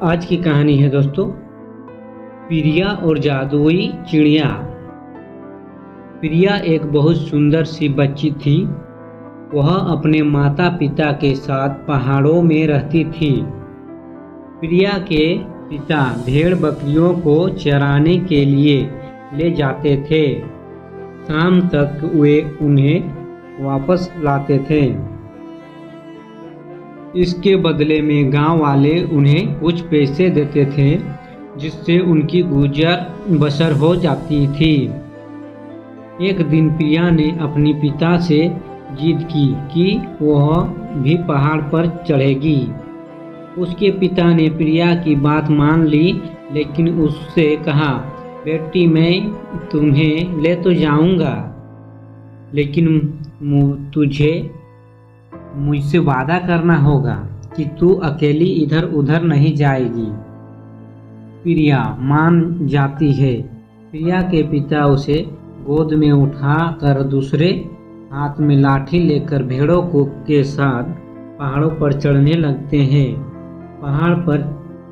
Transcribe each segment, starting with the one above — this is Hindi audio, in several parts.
आज की कहानी है दोस्तों, प्रिया और जादुई चिड़िया। प्रिया एक बहुत सुंदर सी बच्ची थी। वह अपने माता पिता के साथ पहाड़ों में रहती थी। प्रिया के पिता भेड़ बकरियों को चराने के लिए ले जाते थे। शाम तक वे उन्हें वापस लाते थे। इसके बदले में गांव वाले उन्हें कुछ पैसे देते थे, जिससे उनकी गुजर बसर हो जाती थी। एक दिन प्रिया ने अपने पिता से जिद की कि वह भी पहाड़ पर चढ़ेगी। उसके पिता ने प्रिया की बात मान ली, लेकिन उससे कहा, बेटी मैं तुम्हें ले तो जाऊंगा, लेकिन तुझे मुझसे वादा करना होगा कि तू अकेली इधर उधर नहीं जाएगी। प्रिया मान जाती है। प्रिया के पिता उसे गोद में उठा कर दूसरे हाथ में लाठी लेकर भेड़ों के साथ पहाड़ों पर चढ़ने लगते हैं। पहाड़ पर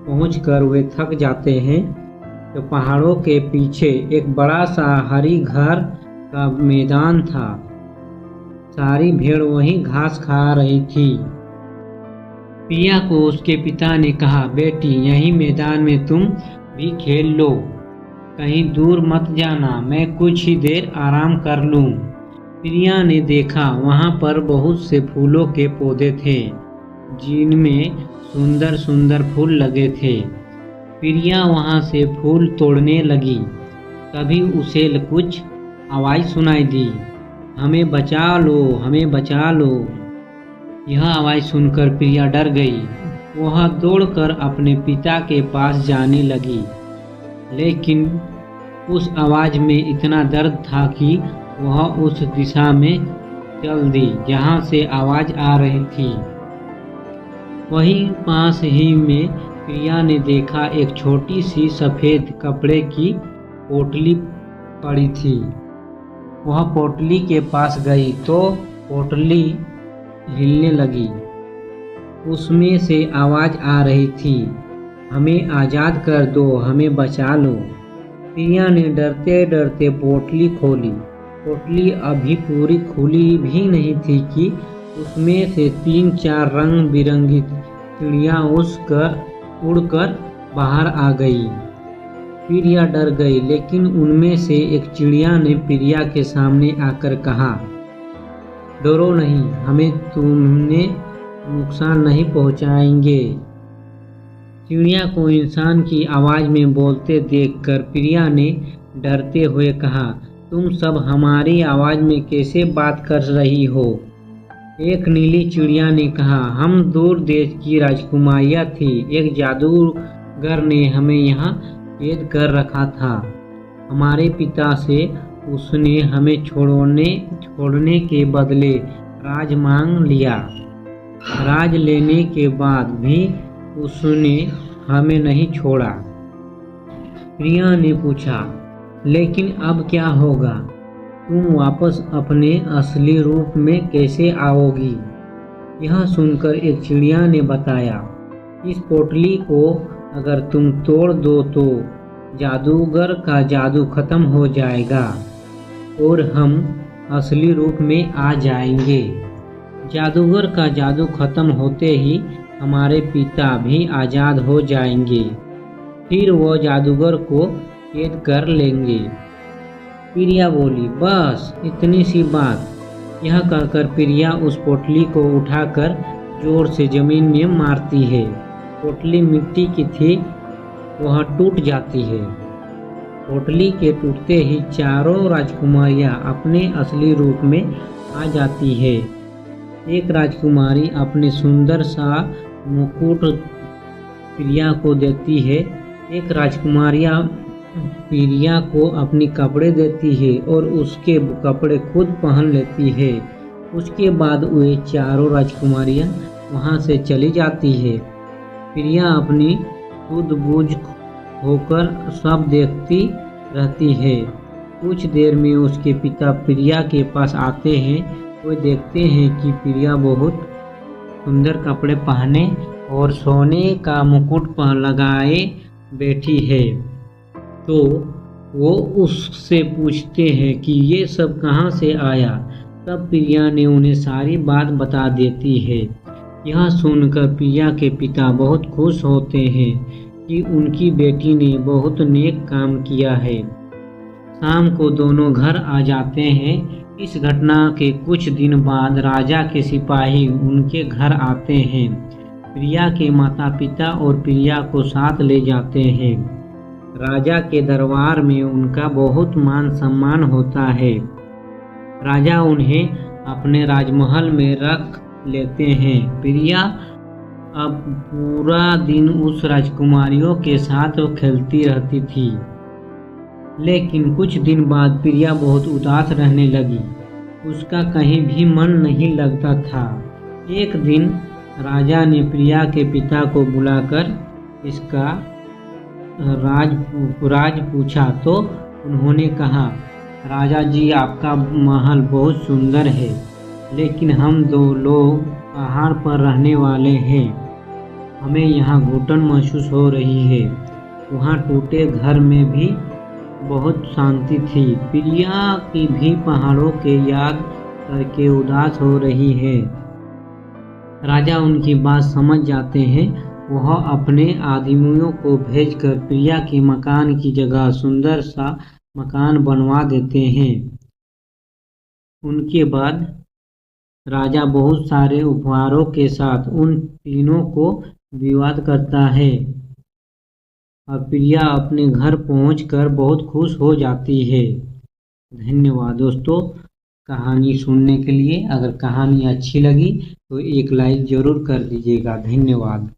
पहुंचकर वे थक जाते हैं तो पहाड़ों के पीछे एक बड़ा सा हरी घर का मैदान था। सारी भेड़ वहीं घास खा रही थी। प्रिया को उसके पिता ने कहा, बेटी यहीं मैदान में तुम भी खेल लो, कहीं दूर मत जाना, मैं कुछ ही देर आराम कर लूं। प्रिया ने देखा वहां पर बहुत से फूलों के पौधे थे, जिनमें सुंदर सुंदर फूल लगे थे। प्रिया वहां से फूल तोड़ने लगी। तभी उसे कुछ आवाज सुनाई दी, हमें बचा लो, हमें बचा लो। यह आवाज़ सुनकर प्रिया डर गई। वह दौड़कर अपने पिता के पास जाने लगी, लेकिन उस आवाज़ में इतना दर्द था कि वह उस दिशा में चल दी जहाँ से आवाज़ आ रही थी। वहीं पास ही में प्रिया ने देखा एक छोटी सी सफ़ेद कपड़े की पोटली पड़ी थी। वह पोटली के पास गई तो पोटली हिलने लगी। उसमें से आवाज़ आ रही थी, हमें आज़ाद कर दो, हमें बचा लो। प्रिया ने डरते डरते पोटली खोली। पोटली अभी पूरी खुली भी नहीं थी कि उसमें से 3-4 रंग बिरंगी चिड़िया उड़कर बाहर आ गई। प्रिया डर गई, लेकिन उनमें से एक चिड़िया ने प्रिया के सामने आकर कहा, डरो नहीं, हमें तुमने नुकसान नहीं पहुंचाएंगे। चिड़िया को इंसान की आवाज़ में बोलते देखकर प्रिया ने डरते हुए कहा, तुम सब हमारी आवाज़ में कैसे बात कर रही हो? एक नीली चिड़िया ने कहा, हम दूर देश की राजकुमारियाँ थी। एक जादूगर ने हमें यहाँ कैद कर रखा था। हमारे पिता से उसने हमें छोड़ने के बदले राज मांग लिया। राज लेने के बाद भी उसने हमें नहीं छोड़ा। प्रिया ने पूछा, लेकिन अब क्या होगा? तुम वापस अपने असली रूप में कैसे आओगी? यह सुनकर एक चिड़िया ने बताया, इस पोटली को अगर तुम तोड़ दो तो जादूगर का जादू खत्म हो जाएगा और हम असली रूप में आ जाएंगे। जादूगर का जादू खत्म होते ही हमारे पिता भी आज़ाद हो जाएंगे। फिर वो जादूगर को कैद कर लेंगे। प्रिया बोली, बस इतनी सी बात। यह कहकर प्रिया उस पोटली को उठाकर जोर से जमीन में मारती है। पोटली मिट्टी की थी, वह टूट जाती है। पोटली के टूटते ही चारों राजकुमारियां अपने असली रूप में आ जाती है। एक राजकुमारी अपने सुंदर सा मुकुट प्रिया को देती है। एक राजकुमारियां प्रिया को अपने कपड़े देती है और उसके कपड़े खुद पहन लेती है। उसके बाद वे चारों राजकुमारियां वहां से चली जाती है। प्रिया अपनी सूझबूझ होकर सब देखती रहती है। कुछ देर में उसके पिता प्रिया के पास आते हैं। वे देखते हैं कि प्रिया बहुत सुंदर कपड़े पहने और सोने का मुकुट पर लगाए बैठी है। तो वो उससे पूछते हैं कि ये सब कहाँ से आया। तब प्रिया ने उन्हें सारी बात बता देती है। यह सुनकर प्रिया के पिता बहुत खुश होते हैं कि उनकी बेटी ने बहुत नेक काम किया है। शाम को दोनों घर आ जाते हैं। इस घटना के कुछ दिन बाद राजा के सिपाही उनके घर आते हैं। प्रिया के माता पिता और प्रिया को साथ ले जाते हैं। राजा के दरबार में उनका बहुत मान सम्मान होता है। राजा उन्हें अपने राजमहल में रख लेते हैं। प्रिया अब पूरा दिन उस राजकुमारियों के साथ खेलती रहती थी। लेकिन कुछ दिन बाद प्रिया बहुत उदास रहने लगी। उसका कहीं भी मन नहीं लगता था। एक दिन राजा ने प्रिया के पिता को बुलाकर इसका राज पूछा तो उन्होंने कहा, राजा जी, आपका महल बहुत सुंदर है, लेकिन हम 2 लोग पहाड़ पर रहने वाले हैं। हमें यहाँ घुटन महसूस हो रही है। वहाँ टूटे घर में भी बहुत शांति थी। प्रिया की भी पहाड़ों के याद करके उदास हो रही है। राजा उनकी बात समझ जाते हैं। वह अपने आदमियों को भेजकर प्रिया के मकान की जगह सुंदर सा मकान बनवा देते हैं। उनके बाद राजा बहुत सारे उपहारों के साथ उन तीनों को विवाद करता है और प्रिया अपने घर पहुंचकर बहुत खुश हो जाती है। धन्यवाद दोस्तों कहानी सुनने के लिए। अगर कहानी अच्छी लगी तो एक लाइक ज़रूर कर दीजिएगा। धन्यवाद।